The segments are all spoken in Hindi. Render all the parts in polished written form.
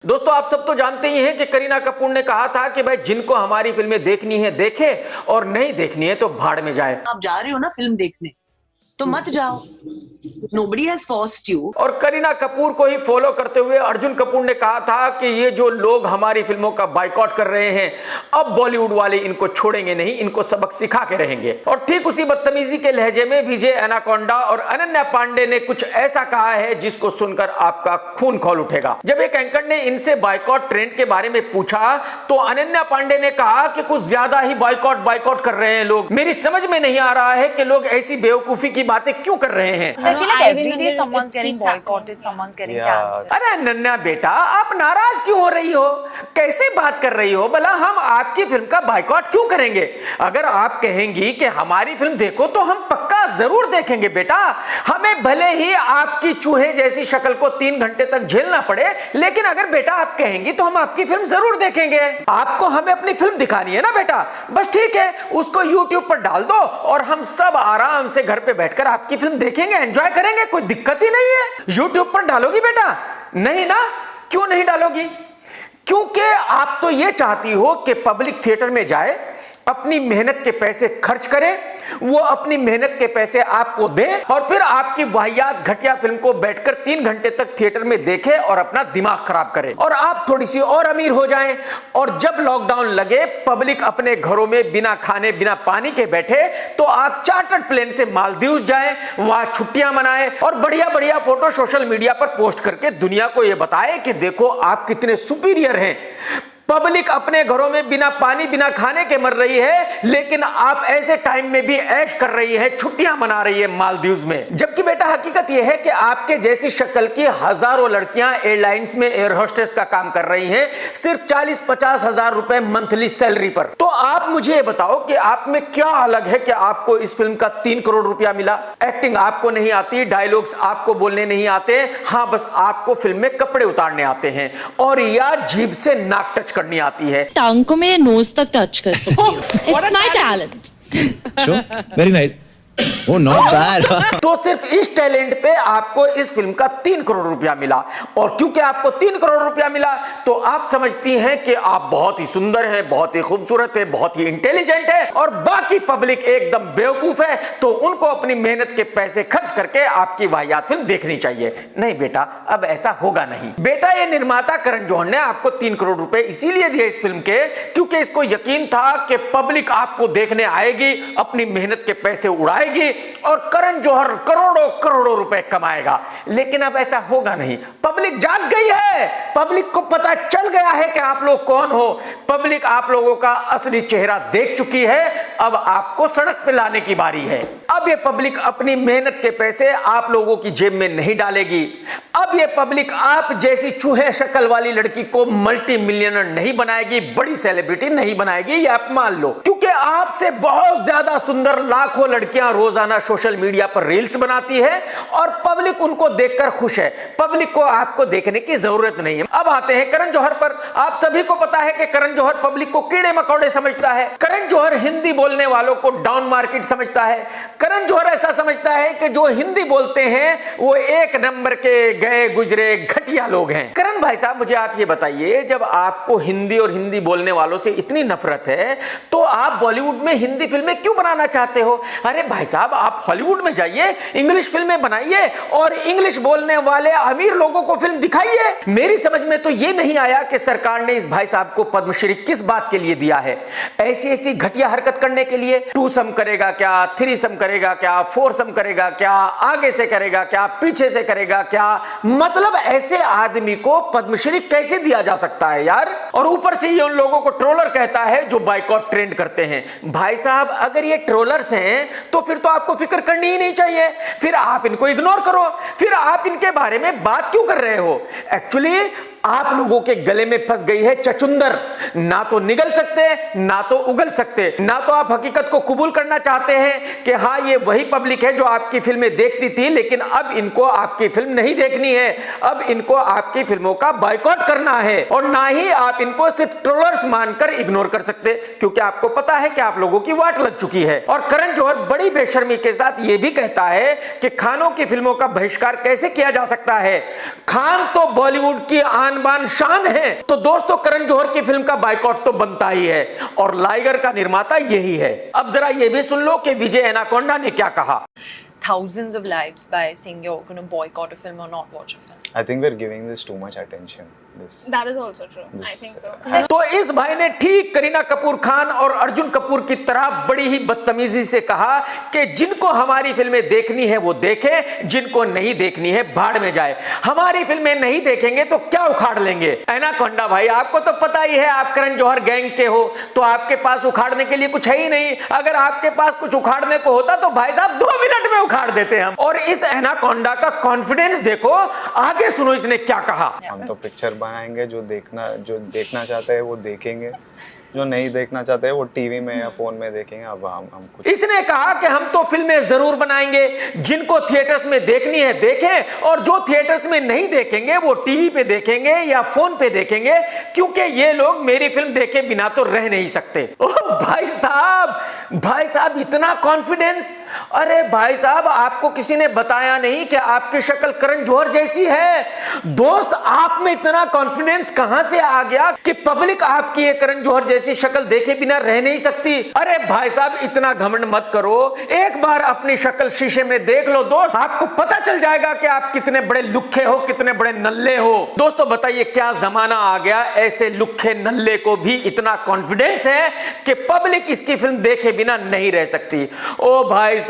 दोस्तों, आप सब तो जानते ही हैं कि करीना कपूर ने कहा था कि भाई जिनको हमारी फिल्में देखनी है देखें और नहीं देखनी है तो भाड़ में जाए। आप जा रहे हो ना फिल्म देखने, तो मत जाओ। Nobody has forced you. और करीना कपूर को ही फॉलो करते हुए अर्जुन कपूर ने कहा था कि ये जो लोग हमारी फिल्मों का बायकॉट कर रहे हैं, अब बॉलीवुड वाले इनको छोड़ेंगे नहीं, इनको सबक सिखा के रहेंगे। और ठीक उसी बदतमीजी के लहजे में विजय एनाकोंडा और अनन्या पांडे ने कुछ ऐसा कहा है जिसको सुनकर आपका खून खौल उठेगा। जब एक एंकर ने इनसे बायकॉट ट्रेंड के बारे में पूछा तो अनन्या पांडे ने कहा कि कुछ ज्यादा ही बायकॉट कर रहे हैं लोग। मेरी समझ में नहीं आ रहा है कि लोग ऐसी बेवकूफी की बातें क्यों कर रहे हैं। I feel like every day someone's getting boycotted, someone's getting cancelled. अरे नन्या बेटा, आप नाराज क्यों हो रही हो? कैसे बात कर रही हो? भला हम आपकी फिल्म का बायकॉट क्यों करेंगे? अगर आप कहेंगी कि हमारी फिल्म देखो तो हम पक्का जरूर देखेंगे बेटा। हमें भले ही आपकी चूहे जैसी शक्ल को 3 घंटे तक झेलना पड़े, लेकिन अगर बेटा आप कहेंगी तो हम आपकी फिल्म जरूर देखेंगे। आपको हमें अपनी फिल्म दिखानी है ना बेटा, बस ठीक है, उसको YouTube पर डाल दो और हम सब आराम से घर पे बैठकर आपकी फिल्म देखेंगे, एंजॉय करेंगे, कोई दिक्कत ही नहीं है। YouTube पर डालोगी बेटा? नहीं ना? क्यों नहीं डालोगी? क्योंकि आप तो ये चाहती हो कि पब्लिक थिएटर में जाए, अपनी मेहनत के पैसे खर्च करे, वो अपनी मेहनत के पैसे आपको दे और फिर आपकी वाहियात घटिया फिल्म को बैठकर 3 घंटे तक थिएटर में देखे और अपना दिमाग खराब करे और आप थोड़ी सी और अमीर हो जाएं। और जब लॉकडाउन लगे, पब्लिक अपने घरों में बिना खाने बिना पानी के बैठे, तो आप चार्टर्ड प्लेन से मालदीव जाएं, वहां छुट्टियां मनाएं और बढ़िया बढ़िया फोटो सोशल मीडिया पर पोस्ट करके दुनिया को यह बताएं कि देखो आप कितने सुपीरियर हैं। पब्लिक अपने घरों में बिना पानी बिना खाने के मर रही है, लेकिन आप ऐसे टाइम में भी ऐश कर रही है, छुट्टियां मना रही है मालदीव्स में। जबकि बेटा हकीकत यह है कि आपके जैसी शक्ल की हजारों लड़कियां एयरलाइंस में एयर होस्टेस का काम कर रही हैं, सिर्फ 40-50 हजार रुपए मंथली सैलरी पर। तो आप मुझे ये बताओ कि आप में क्या अलग है कि आपको इस फिल्म का 3 करोड़ रुपया मिला? एक्टिंग आपको नहीं आती, डायलॉग्स आपको बोलने नहीं आते, हाँ बस आपको फिल्म में कपड़े उतारने आते हैं और या जीभ से नाक टच करनी आती है। टंग को मेरे नोज तक टच कर सकती हूँ। It's my talent. Sure, very nice. Oh, not bad. तो सिर्फ इस टैलेंट पे आपको इस फिल्म का 3 करोड़ रुपया मिला। और क्योंकि आपको 3 करोड़ रुपया मिला तो आप समझती हैं कि आप बहुत ही सुंदर हैं, बहुत ही खूबसूरत है, बहुत ही इंटेलिजेंट है और बाकी पब्लिक एकदम बेवकूफ है, तो उनको अपनी मेहनत के पैसे खर्च करके आपकी वाहियात फिल्म देखनी चाहिए। नहीं बेटा, अब ऐसा होगा नहीं बेटा। ये निर्माता करण जौहर ने आपको 3 करोड़ रुपए इसीलिए दिए इस फिल्म के क्योंकि इसको यकीन था कि पब्लिक आपको देखने आएगी, अपनी मेहनत के पैसे उड़ाएगी और करण जौहर करोड़ों करोड़ों रुपए कमाएगा। लेकिन अब ऐसा होगा नहीं। पब्लिक जाग गई है, पब्लिक को पता चल गया है कि आप लोग कौन हो। पब्लिक आप लोगों का असली चेहरा देख चुकी है, अब आपको सड़क पे लाने की बारी है। अब ये पब्लिक अपनी मेहनत के पैसे आप लोगों की जेब में नहीं डालेगी। अब ये पब्लिक आप जैसी चूहे शक्ल वाली लड़की को मल्टी मिलियनर नहीं बनाएगी, बड़ी सेलिब्रिटी नहीं बनाएगी, ये आप मान लो। क्योंकि आपसे बहुत ज्यादा सुंदर लाखों लड़कियां रोजाना सोशल मीडिया पर रील्स बनाती है और पब्लिक उनको देखकर खुश है। पब्लिक को आपको देखने की जरूरत नहीं है। अब आते हैं करण जौहर पर। आप सभी को पता है कि करण जौहर पब्लिक को कीड़े मकोड़े समझता है। करण जौहर हिंदी बोलने वालों को डाउन मार्केट समझता है। करण जौहर ऐसा समझता है कि जो हिंदी बोलते हैं वो 1 नंबर के गए गुजरे घटिया लोग हैं। करण भाई साहब, मुझे आप ये बताइए, जब आपको हिंदी और हिंदी बोलने वालों से इतनी नफरत है तो आप बॉलीवुड में हिंदी फिल्में क्यों बनाना चाहते हो? अरे भाई साहब, आप हॉलीवुड में जाइए, इंग्लिश फिल्में बनाइए और इंग्लिश बोलने वाले अमीर लोगों को फिल्म दिखाइए। मेरी समझ में तो ये नहीं आया कि सरकार ने इस भाई साहब को पद्मश्री किस बात के लिए दिया है। ऐसी ऐसी घटिया हरकत करने के लिए। 2 सम करेगा क्या, 3 सम करेगा क्या, 4 सम करेगा क्या, आगे से करेगा क्या, पीछे से करेगा क्या? मतलब ऐसे आदमी को पद्मश्री कैसे दिया जा सकता है यार? और ऊपर से ये उन लोगों को ट्रोलर कहता है जो बायकॉट ट्रेंड करते हैं। भाई साहब, अगर ये ट्रोलर्स हैं तो फिर तो आपको फिक्र करनी ही नहीं चाहिए। फिर आप इनको इग्नोर करो, फिर आप इनके बारे में बात क्यों कर रहे हो? एक्चुअली आप लोगों के गले में फंस गई है चचुंदर। ना तो निगल सकते, ना तो उगल सकते। ना तो आप हकीकत को कबूल करना चाहते हैं कि हाँ ये वही पब्लिक है जो आपकी फिल्में देखती थी, लेकिन अब इनको आपकी फिल्म नहीं देखनी है, अब इनको आपकी फिल्मों का बायकॉट करना है। और ना ही आप इनको सिर्फ ट्रोलर्स मानकर इग्नोर कर सकते, क्योंकि आपको पता है कि आप लोगों की वाट लग चुकी है। और करण जौहर बड़ी बेशर्मी के साथ यह भी कहता है कि खानों की फिल्मों का बहिष्कार कैसे किया जा सकता है। खान तो बॉलीवुड की आन आन बान शान है। तो दोस्तों करण जौहर की फिल्म का बायकॉट तो बनता ही है और लाइगर का निर्माता यही है। अब जरा ये भी सुन लो कि विजय एनाकोंडा ने क्या कहा। thousands of lives by saying you're going to boycott a film or not watch a film. I think we're giving this too much attention. That is also true. I think so. तो इस भाई ने ठीक करीना कपूर खान और अर्जुन कपूर की तरह बड़ी ही बदतमीजी से कहा कि जिनको हमारी फिल्में देखनी है वो देखें, जिनको नहीं देखनी है भाड़ में जाए। हमारी फिल्में नहीं देखेंगे तो क्या उखाड़ लेंगे। एनाकोंडा भाई आपको तो पता ही है, आप करण जौहर गैंग के हो तो आपके पास उखाड़ने के लिए कुछ है ही नहीं। अगर आपके पास कुछ उखाड़ने को होता तो भाई साहब 2 मिनट में उखाड़ देते हम। और इस एनाकोंडा का कॉन्फिडेंस देखो, आगे सुनो इसने क्या कहा। हम तो पिक्चर बनाएंगे, जो देखना चाहते हैं वो देखेंगे, जो नहीं देखना चाहते हैं वो टीवी में या फोन में देखेंगे। अब हम कुछ इसने कहा कि हम तो फिल्में जरूर बनाएंगे, जिनको थिएटर्स में देखनी है देखें और जो थिएटर्स में नहीं देखेंगे वो टीवी पे देखेंगे या फोन पे देखेंगे, क्योंकि ये लोग मेरी फिल्म देखे बिना तो रह नहीं सकते। ओह भाई साहब इतना कॉन्फिडेंस। अरे भाई साहब आपको किसी ने बताया नहीं कि आपकी शक्ल करण जौहर जैसी है। दोस्त आप में इतना कॉन्फिडेंस कहां से आ गया कि पब्लिक आपकी ये करण जौहर जैसी शक्ल देखे बिना रह नहीं सकती। अरे भाई साहब इतना घमंड मत करो, एक बार अपनी शक्ल शीशे में देख लो दोस्त, आपको पता चल जाएगा कि आप कितने बड़े लुक्खे हो, कितने बड़े नल्ले हो। दोस्तों बताइए क्या जमाना आ गया, ऐसे लुक्खे नल्ले को भी इतना कॉन्फिडेंस है कि पब्लिक इसकी फिल्म देखे बिना नहीं रह सकती। ओ भाई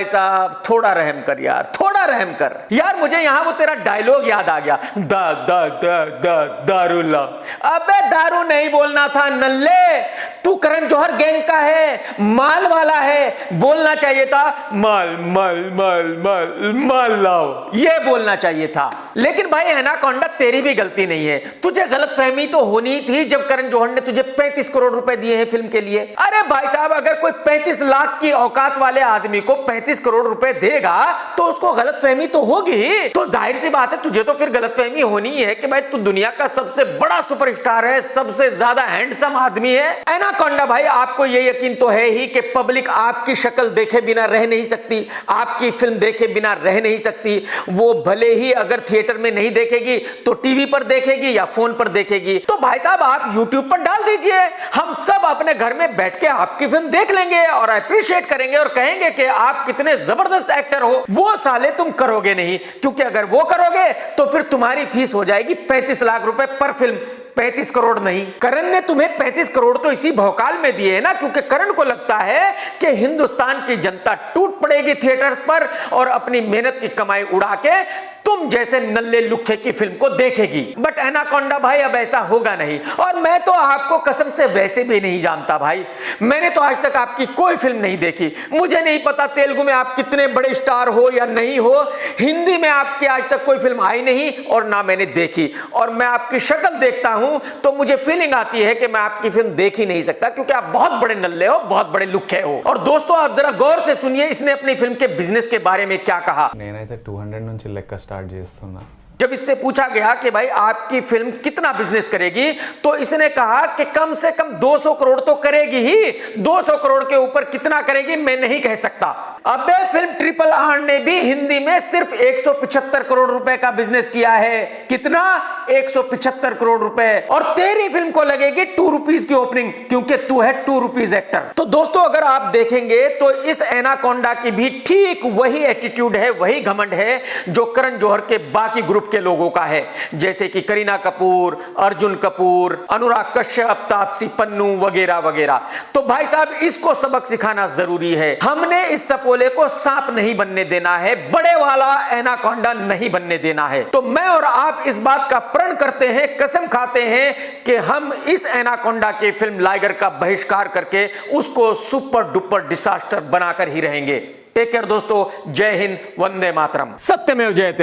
साहब थोड़ा रहम कर यार, थोड़ा रहम कर यार। मुझे यहां वो तेरा डायलॉग याद आ गया, दारूला। अबे दारू नहीं बोलना था नल्ले, तू करण जौहर गैंग का है, माल वाला है, बोलना चाहिए था माल लाओ, ये बोलना चाहिए था। लेकिन भाई एनाकोंडा तेरी भी गलती नहीं है, तुझे गलतफहमी तो होनी थी जब करण जौहर ने तुझे 35 करोड़ रुपए दिए हैं फिल्म के लिए। अरे भाई साहब अगर कोई 35 लाख की औकात वाले आदमी को 35 करोड़ रुपए देगा तो उसको गलतफहमी तो होगी। तो जाहिर सी बात है तुझे तो फिर गलतफहमी होनी है कि भाई तू दुनिया का सबसे बड़ा सुपरस्टार है, सबसे ज्यादा हैंडसम आदमी है। एनाकोंडा भाई आपको ये यकीन तो है ही कि पब्लिक आपकी शक्ल देखे बिना रह नहीं सकती, आपकी फिल्म देखे बिना रह नहीं सकती। वो भले ही अगर थिएटर में नहीं देखेगी तो टीवी पर देखेगी या फोन पर देखेगी। तो भाई साहब आप यूट्यूब पर डाल दीजिए, हम सब अपने घर में बैठ के आपकी फिल्म देख लेंगे और अप्रिशिएट करेंगे और कहेंगे कि आप कितने जबरदस्त एक्टर हो। वो साले तुम करोगे नहीं, क्योंकि अगर वो करोगे तो फिर तुम्हारी फीस हो जाएगी 35 लाख रुपए पर फिल्म, 35 करोड़ नहीं। करण ने तुम्हें 35 करोड़ तो इसी भौकाल में दिए है ना, क्योंकि करण को लगता है कि हिंदुस्तान की जनता टूट पड़ेगी थिएटर्स पर और अपनी मेहनत की कमाई उड़ा के तुम जैसे नल्ले लुक्खे की फिल्म को देखेगी। बट एनाकोंडा भाई अब ऐसा होगा नहीं। और मैं तो आपको कसम से वैसे भी नहीं जानता भाई, मैंने तो आज तक आपकी कोई फिल्म नहीं देखी। मुझे नहीं पता तेलुगु में आप कितने बड़े स्टार हो या नहीं हो, हिंदी में आपकी आज तक कोई फिल्म आई नहीं और ना मैंने देखी। और मैं आपकी शक्ल देखता हूं तो मुझे फीलिंग आती है कि मैं आपकी फिल्म देख ही नहीं सकता, क्योंकि आप बहुत बड़े नल्ले हो, बहुत बड़े लुक्खे हो। और दोस्तों आप जरा गौर से सुनिए इसने अपनी फिल्म के बिजनेस के बारे में क्या कहा। నేనైతే 200 నుంచి లెక్క స్టార్ట్ చేస్తున్నా। जब इससे पूछा गया कि भाई आपकी फिल्म कितना बिजनेस करेगी तो इसने कहा कि कम से कम 200 करोड़ तो करेगी ही, 200 करोड़ के ऊपर कितना करेगी मैं नहीं कह सकता। अबे फिल्म RRR ने भी हिंदी में सिर्फ 175 करोड़ रुपए का बिजनेस किया है। कितना? 175 करोड़ रुपए। और तेरी फिल्म को लगेगी 2 रुपीज की ओपनिंग, क्योंकि तू है 2 रुपीज एक्टर। तो दोस्तों अगर आप देखेंगे तो इस एनाकोंडा की भी ठीक वही एटीट्यूड है, वही घमंड है जो करण जौहर के बाकी ग्रुप के लोगों का है, जैसे कि करीना कपूर, अर्जुन कपूर, अनुराग कश्यप, तापसी पन्नू वगैरह वगैरह। तो भाई साहब इसको सबक सिखाना जरूरी है। हमने इस सपोले को सांप नहीं बनने देना है, बड़े वाला एनाकोंडा नहीं बनने देना है। तो मैं और आप इस बात का प्रण करते हैं, कसम खाते हैं कि हम इस एनाकोंडा की फिल्म लाइगर का बहिष्कार करके उसको सुपर डुपर डिजास्टर बनाकर ही रहेंगे। टेक केयर दोस्तों, जय हिंद, वंदे मातरम, सत्यमेव जयते।